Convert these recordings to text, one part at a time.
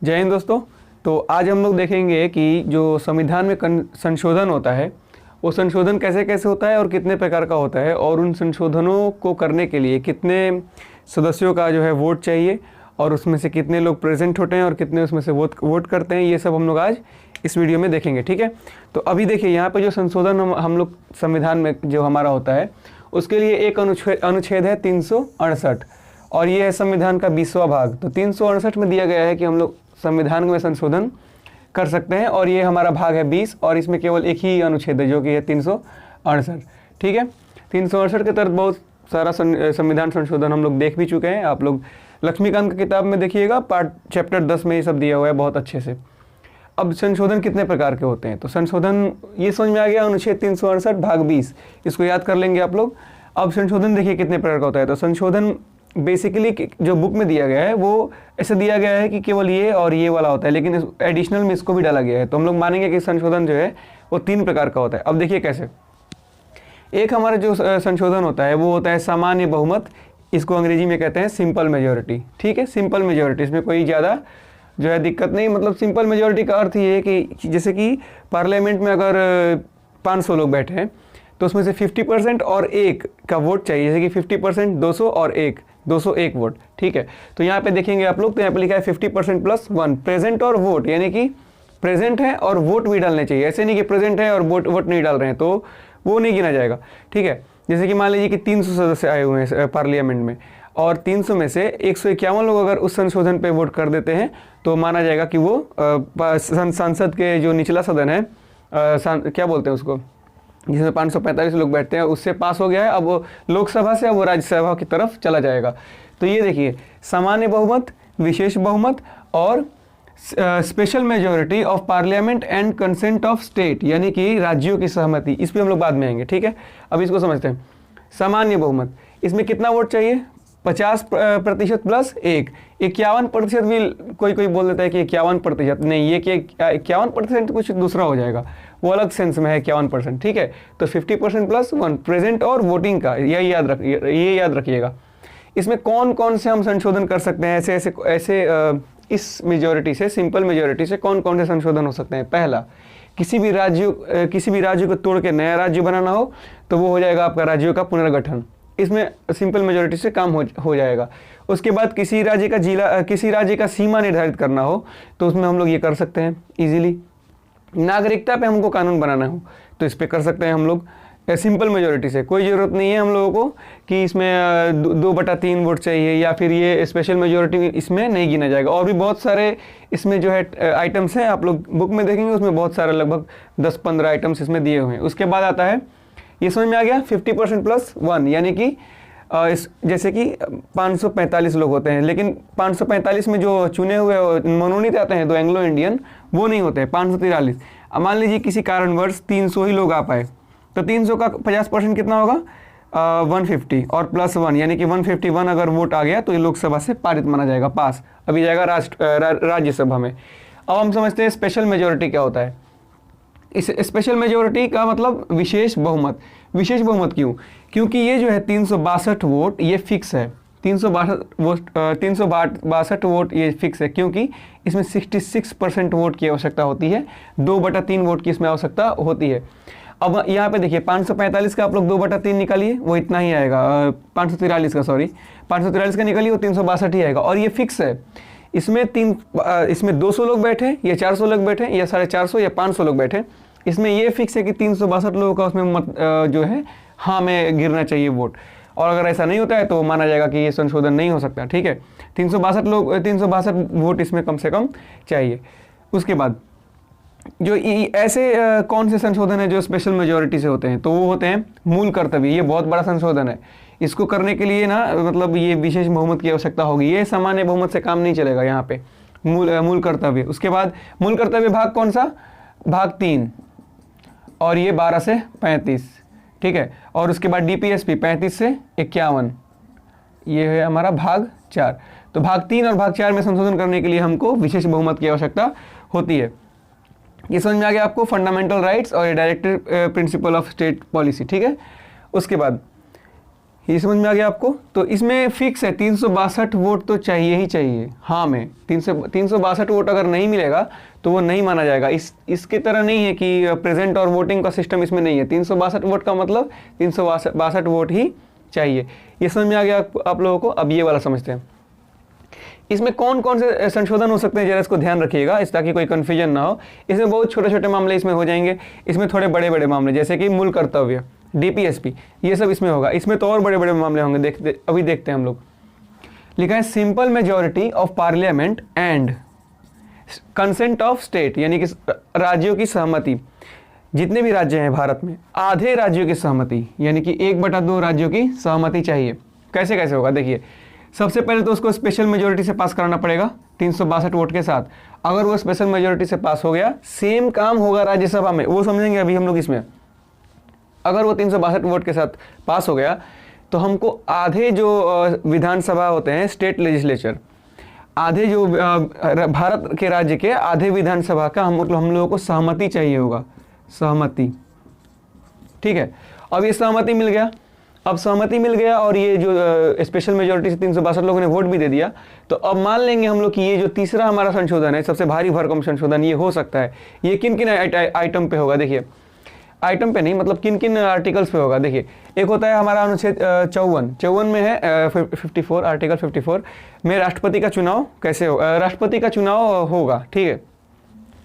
जय हिंद दोस्तों। तो आज हम लोग देखेंगे कि जो संविधान में संशोधन होता है वो संशोधन कैसे कैसे होता है और कितने प्रकार का होता है, और उन संशोधनों को करने के लिए कितने सदस्यों का जो है वोट चाहिए, और उसमें से कितने लोग प्रेजेंट होते हैं और कितने उसमें से वोट करते हैं। ये सब हम लोग आज इस वीडियो में देखेंगे, ठीक है। तो अभी देखिए यहाँ पे जो संशोधन हम लोग संविधान में जो हमारा होता है उसके लिए एक अनुच्छेद है 368, और ये है संविधान का 20वां भाग। तो 368 में दिया गया है कि हम लोग संविधान में संशोधन कर सकते हैं, और ये हमारा भाग है 20, और इसमें केवल एक ही अनुच्छेद है जो कि है 368, ठीक है। 368 के तहत बहुत सारा संविधान संशोधन हम लोग देख भी चुके हैं। आप लोग लक्ष्मीकांत की किताब में देखिएगा, चैप्टर 10 में ये सब दिया हुआ है बहुत अच्छे से। अब संशोधन कितने प्रकार के होते हैं, तो संशोधन ये समझ में आ गया, अनुच्छेद 368 भाग 20, इसको याद कर लेंगे आप लोग। अब संशोधन देखिए कितने प्रकार का होता है। तो संशोधन बेसिकली जो बुक में दिया गया है वो ऐसे दिया गया है कि केवल ये और ये वाला होता है, लेकिन एडिशनल में इसको भी डाला गया है। तो हम लोग मानेंगे कि संशोधन जो है वो 3 प्रकार का होता है। अब देखिए कैसे। एक हमारा जो संशोधन होता है वो होता है सामान्य बहुमत, इसको अंग्रेजी में कहते हैं सिंपल मेजोरिटी, ठीक है। सिंपल मेजोरिटी, इसमें कोई ज़्यादा जो है दिक्कत नहीं। मतलब सिंपल मेजोरिटी का अर्थ ये है कि जैसे कि पार्लियामेंट में अगर 500 लोग बैठे हैं तो उसमें से 50% और 1 का वोट चाहिए, जैसे कि 50% 200 और 1 201 वोट, ठीक है। तो यहाँ पे देखेंगे आप लोग, तो यहाँ पे लिखा है 50% + 1 प्रेजेंट और वोट, यानी कि प्रेजेंट है और वोट भी डालने चाहिए। ऐसे नहीं कि प्रेजेंट है और वोट नहीं डाल रहे हैं तो वो नहीं गिना जाएगा, ठीक है। जैसे कि मान लीजिए कि 300 सदस्य आए हुए हैं पार्लियामेंट में, और 300 में से 151 लोग अगर उस संशोधन पे वोट कर देते हैं तो माना जाएगा कि वो संसद के जो निचला सदन है, क्या बोलते हैं उसको, जिसमें 545 लोग बैठते हैं, उससे पास हो गया है। अब वो लोकसभा से अब वो राज्यसभा की तरफ चला जाएगा। तो ये देखिए, सामान्य बहुमत, विशेष बहुमत और special majority of parliament and consent of state, यानी कि राज्यों की सहमति। इस पर हम लोग बाद में आएंगे, ठीक है। अब इसको समझते हैं। सामान्य बहुमत, इसमें कितना वोट चाहिए, 50% + 1, 51% भी कोई बोल देता है कि 51%, नहीं, ये कि 51% कुछ दूसरा हो जाएगा, वो अलग सेंस में है 51%, ठीक है। तो 50% + 1 प्रेजेंट और वोटिंग का, ये याद रखिएगा। इसमें कौन कौन से हम संशोधन कर सकते हैं, ऐसे इस मेजोरिटी से, सिंपल मेजोरिटी से कौन कौन से संशोधन हो सकते हैं। पहला, किसी भी राज्य को तोड़ के नया राज्य बनाना हो तो वो हो जाएगा आपका राज्यों का पुनर्गठन, इसमें सिंपल मेजोरिटी से काम हो जाएगा। उसके बाद किसी राज्य का सीमा निर्धारित करना हो तो उसमें हम लोग ये कर सकते हैं इजीली। नागरिकता पे हमको कानून बनाना हो तो इस पे कर सकते हैं हम लोग सिंपल मेजोरिटी से। कोई ज़रूरत नहीं है हम लोगों को कि इसमें 2/3 वोट चाहिए, या फिर ये स्पेशल मेजोरिटी, इसमें नहीं गिना जाएगा। और भी बहुत सारे इसमें जो है आइटम्स हैं, आप लोग बुक में देखेंगे, उसमें बहुत सारे लगभग 10-15 आइटम्स इसमें दिए हुए हैं। उसके बाद आता है, ये समझ में आ गया, 50% + 1, यानी कि जैसे कि 545 लोग होते हैं, लेकिन 545 में जो चुने हुए मनोनीत आते हैं तो एंग्लो इंडियन वो नहीं होते हैं, 543। मान लीजिए किसी कारणवश 300 ही लोग आ पाए, तो 300 का 50% कितना होगा, 150 और +1, यानी कि 151 अगर वोट आ गया तो ये लोकसभा से पारित माना जाएगा, पास, अभी जाएगा राज्यसभा में। अब हम समझते हैं स्पेशल मेजोरिटी क्या होता है। इस स्पेशल मेजोरिटी का मतलब विशेष बहुमत। विशेष बहुमत क्यों, क्योंकि ये जो है 362 वोट ये फिक्स है, 362 वोट ये फिक्स है, क्योंकि इसमें 66% वोट की आवश्यकता होती है, 2/3 वोट की इसमें आवश्यकता होती है। अब यहाँ पे देखिए 545 का आप लोग 2/3 निकालिए, वो इतना ही आएगा, 543 का, सॉरी 543 का निकालिए, वो 362 ही आएगा, और ये फिक्स है। इसमें 200 लोग बैठे या 400 लोग बैठे या 450 या 500 लोग बैठे, इसमें ये फिक्स है कि 362 लोगों का उसमें मत जो है हाँ में गिरना चाहिए वोट। और अगर ऐसा नहीं होता है तो माना जाएगा कि ये संशोधन नहीं हो सकता, ठीक है। 362 वोट इसमें कम से कम चाहिए। उसके बाद जो ऐसे कौन से संशोधन है जो स्पेशल मेजोरिटी से होते हैं, तो वो होते हैं मूल कर्तव्य। ये बहुत बड़ा संशोधन है, इसको करने के लिए ना मतलब ये विशेष बहुमत की आवश्यकता होगी, ये सामान्य बहुमत से काम नहीं चलेगा यहाँ पे। मूल कर्तव्य, उसके बाद मूल कर्तव्य भाग कौन सा, भाग 3, और ये 12 से 35, ठीक है। और उसके बाद DPSP 35 से 51, ये है हमारा भाग 4। तो भाग 3 और भाग 4 में संशोधन करने के लिए हमको विशेष बहुमत की आवश्यकता होती है। ये समझ में आ गया आपको, फंडामेंटल राइट्स और directive principle of state policy, ठीक है। उसके बाद ये समझ में आ गया आपको। तो इसमें फिक्स है 362 वोट तो चाहिए ही चाहिए। हाँ में 362 वोट अगर नहीं मिलेगा तो वो नहीं माना जाएगा। इसके तरह नहीं है कि प्रेजेंट और वोटिंग का सिस्टम इसमें नहीं है। 362 वोट का मतलब 362 वोट ही चाहिए। ये समझ में आ गया आप लोगों को। अब ये वाला समझते हैं, इसमें कौन कौन से संशोधन हो सकते हैं, जरा इसको ध्यान रखिएगा इस ताकि कोई कन्फ्यूजन ना हो। इसमें बहुत छोटे छोटे मामले इसमें हो जाएंगे, इसमें थोड़े बड़े बड़े मामले जैसे कि मूल कर्तव्य, डीपीएसपी, ये सब इसमें होगा। इसमें तो और बड़े बड़े मामले होंगे, अभी देखते हैं हम लोग। लिखा है simple majority of parliament and consent of state, यानी कि राज्यों की सहमति। जितने भी राज्य हैं भारत में, आधे राज्यों की सहमति, यानी कि 1/2 राज्यों की सहमति चाहिए। कैसे कैसे होगा देखिए, सबसे पहले तो उसको स्पेशल मेजोरिटी से पास कराना पड़ेगा 362 वोट के साथ। अगर वो स्पेशल मेजोरिटी से पास हो गया, सेम काम होगा राज्यसभा में, वो समझेंगे अभी हम लोग इसमें। अगर वो 362 वोट के साथ पास हो गया तो हमको आधे जो विधानसभा होते हैं, स्टेट लेजिस्लेचर, आधे जो भारत के राज्य के आधे विधानसभा का हम लोगों को सहमति चाहिए होगा, सहमति। ठीक है, अब ये सहमति मिल गया। अब सहमति मिल गया और ये जो स्पेशल मेजोरिटी से 362 लोगों ने वोट भी दे दिया, तो अब मान लेंगे हम लोग कि ये जो तीसरा हमारा संशोधन है, सबसे भारी भरकम संशोधन ये हो सकता है। ये किन किन आइटम पे होगा देखिए, आइटम पे नहीं मतलब किन किन आर्टिकल्स पे होगा। देखिए, एक होता है हमारा अनुच्छेद 54 में है 54, आर्टिकल 54 में राष्ट्रपति का चुनाव कैसे हो, राष्ट्रपति का चुनाव होगा। ठीक है,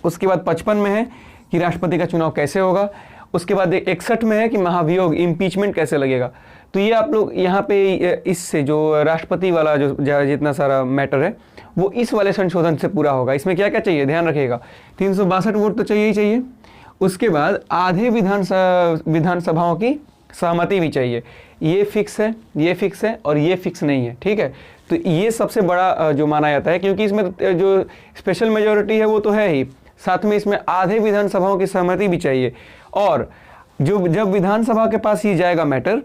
उसके बाद 55 में है कि राष्ट्रपति का चुनाव कैसे होगा। उसके बाद 61 में है कि महाभियोग, इम्पीचमेंट कैसे लगेगा। तो ये आप लोग यहाँ पे इससे जो राष्ट्रपति वाला जो जितना सारा मैटर है वो इस वाले संशोधन से पूरा होगा। इसमें क्या क्या चाहिए ध्यान रखिएगा, 362 वोट तो चाहिए ही चाहिए। उसके बाद आधे विधानसभाओं की सहमति भी चाहिए। ये फिक्स है, ये फिक्स है और ये फिक्स नहीं है। ठीक है, तो ये सबसे बड़ा जो माना जाता है, क्योंकि इसमें जो स्पेशल मेजोरिटी है वो तो है ही, साथ में इसमें आधे विधानसभाओं की सहमति भी चाहिए। और जो जब विधानसभा के पास ये जाएगा मैटर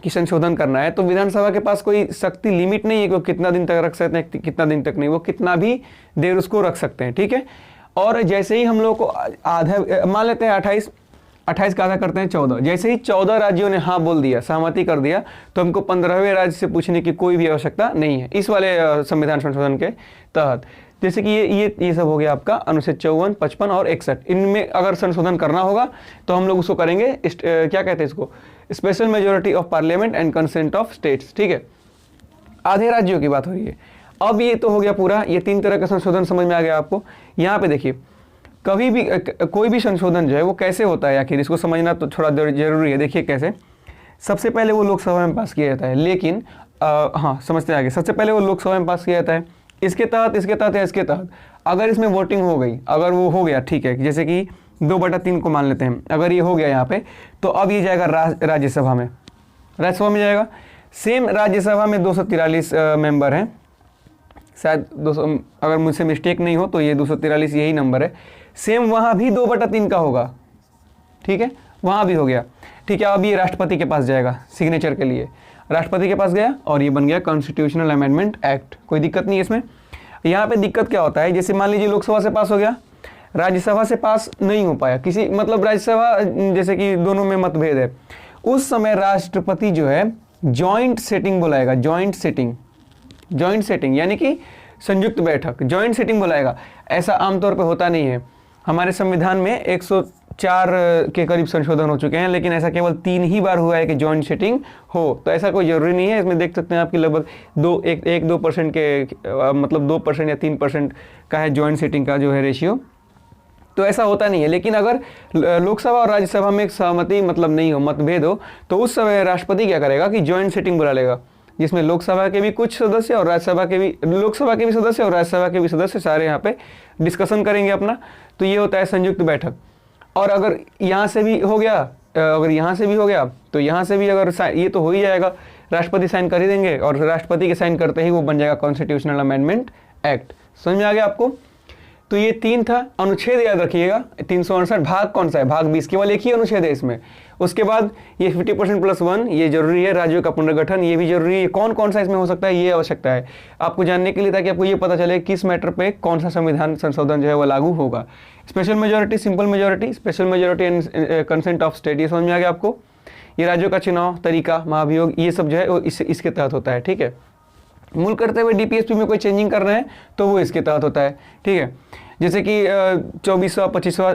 कि संशोधन करना है, तो विधानसभा के पास कोई सख्ती लिमिट नहीं है कि वो कितना दिन तक रख सकते हैं, कितना दिन तक नहीं, वो कितना भी देर उसको रख सकते हैं। ठीक है, और जैसे ही हम लोग को आधा मान लेते हैं 28 का आधा करते हैं 14, जैसे ही 14 राज्यों ने हाँ बोल दिया, सहमति कर दिया, तो हमको 15वें राज्य से पूछने की कोई भी आवश्यकता नहीं है इस वाले संविधान संशोधन के तहत। जैसे कि ये सब हो गया आपका अनुच्छेद 54, 55 और 61। इनमें अगर संशोधन करना होगा तो हम लोग उसको करेंगे क्या कहते हैं इसको, special majority of parliament and consent of states. ठीक है, आधे राज्यों की बात हो रही है। अब ये तो हो गया पूरा, ये 3 तरह का संशोधन समझ में आ गया आपको। यहाँ पे देखिए, कभी भी कोई भी संशोधन जो है वो कैसे होता है, आखिर इसको समझना तो थोड़ा जरूरी है। देखिए कैसे, सबसे पहले वो लोकसभा में पास किया जाता है, लेकिन हाँ समझते आगे, सबसे पहले वो लोकसभा में पास किया जाता है, इसके तहत या इसके तहत अगर इसमें वोटिंग हो गई, अगर वो हो गया, ठीक है, जैसे कि 2/3 को मान लेते हैं, अगर ये हो गया यहाँ पे, तो अब ये जाएगा राज्यसभा में, जाएगा। सेम राज्यसभा में 243 मेंबर हैं, शायद 200, अगर मुझसे मिस्टेक नहीं हो तो ये 243 यही नंबर है। सेम वहाँ भी 2/3 का होगा। ठीक है, वहाँ भी हो गया। ठीक है, अब ये राष्ट्रपति के पास जाएगा सिग्नेचर के लिए, राष्ट्रपति के पास गया और ये बन गया कॉन्स्टिट्यूशनल अमेंडमेंट एक्ट। कोई दिक्कत नहीं है इसमें। यहाँ पे दिक्कत क्या होता है, जैसे मान लीजिए लोकसभा से पास हो गया, राज्यसभा से पास नहीं हो पाया, किसी मतलब राज्यसभा जैसे कि दोनों में मतभेद है, उस समय राष्ट्रपति जो है जॉइंट सेटिंग बुलाएगा। जॉइंट सेटिंग यानी कि संयुक्त बैठक, जॉइंट सेटिंग बुलाएगा। ऐसा आमतौर पर होता नहीं है। हमारे संविधान में 104 के करीब संशोधन हो चुके हैं, लेकिन ऐसा केवल 3 ही बार हुआ है कि जॉइंट सेटिंग हो। तो ऐसा कोई जरूरी नहीं है। इसमें देख सकते हैं आपकी लगभग 1-2% के मतलब 2% या 3% का है जॉइंट सेटिंग का जो है रेशियो। तो ऐसा होता नहीं है। लेकिन अगर लोकसभा और राज्यसभा में एक सहमति मतलब नहीं हो, मतभेद हो, तो उस समय राष्ट्रपति क्या करेगा कि जॉइंट सेटिंग बुला लेगा, जिसमें लोकसभा के भी कुछ सदस्य और राज्यसभा के भी, लोकसभा के भी सदस्य और राज्यसभा के भी सदस्य सारे यहाँ पे डिस्कशन करेंगे अपना। तो ये होता है संयुक्त बैठक। और अगर यहाँ से भी हो गया, तो यहाँ से भी अगर ये तो हो ही जाएगा, राष्ट्रपति साइन कर ही देंगे और राष्ट्रपति के साइन करते ही वो बन जाएगा कॉन्स्टिट्यूशनल अमेंडमेंट एक्ट। समझ में आ गया आपको। तो ये 3 था। अनुच्छेद याद रखिएगा, 368 भाग कौन सा है, भाग 20, केवल एक ही अनुच्छेद है इसमें। उसके बाद ये 50% + 1 ये जरूरी है, राज्यों का पुनर्गठन ये भी जरूरी है। कौन कौन सा इसमें हो सकता है ये आवश्यकता है आपको जानने के लिए, ताकि आपको ये पता चले किस मैटर पे कौन सा संविधान संशोधन जो है वो लागू होगा। Special majority, simple majority, special majority and consent of state, ये समझ में आ गया आपको। ये राज्यों का चुनाव तरीका, महाभियोग, ये सब जो है वो इसके तहत होता है। ठीक है, मूल करते हुए डीपीएसपी में कोई चेंजिंग कर रहे हैं तो वो इसके तहत होता है। ठीक है, जैसे कि 24वां 25वां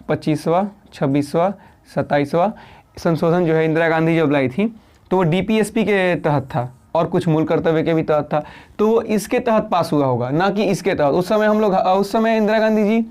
26वां 27वां संशोधन जो है इंदिरा गांधी जब लाई थी तो वो डीपीएसपी के तहत था और कुछ मूल कर्तव्य के भी तहत था, तो वो इसके तहत पास हुआ होगा, ना कि इसके तहत। उस समय इंदिरा गांधी जी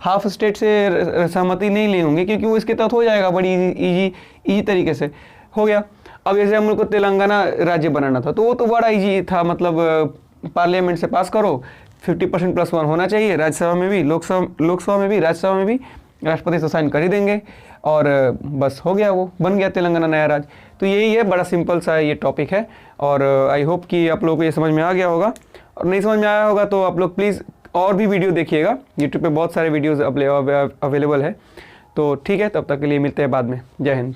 हाफ स्टेट से सहमति नहीं लिए होंगे, क्योंकि वो इसके तहत हो जाएगा, बड़ी इजी तरीके से हो गया। अब जैसे हम लोग को तेलंगाना राज्य बनाना था तो वो तो बड़ा इजी था, मतलब पार्लियामेंट से पास करो, 50% +1 होना चाहिए, राज्यसभा में भी, लोकसभा में भी, राज्यसभा में भी, राष्ट्रपति से साइन कर ही देंगे और बस हो गया, वो बन गया तेलंगाना नया राज्य। तो यही है, बड़ा सिंपल सा ये टॉपिक है और आई होप कि आप लोगों को ये समझ में आ गया होगा। और नहीं समझ में आया होगा तो आप लोग प्लीज़ और भी वीडियो देखिएगा, यूट्यूब पे बहुत सारे वीडियोज़ अवेलेबल है। तो ठीक है, तब तक के लिए मिलते हैं बाद में। जय हिंद।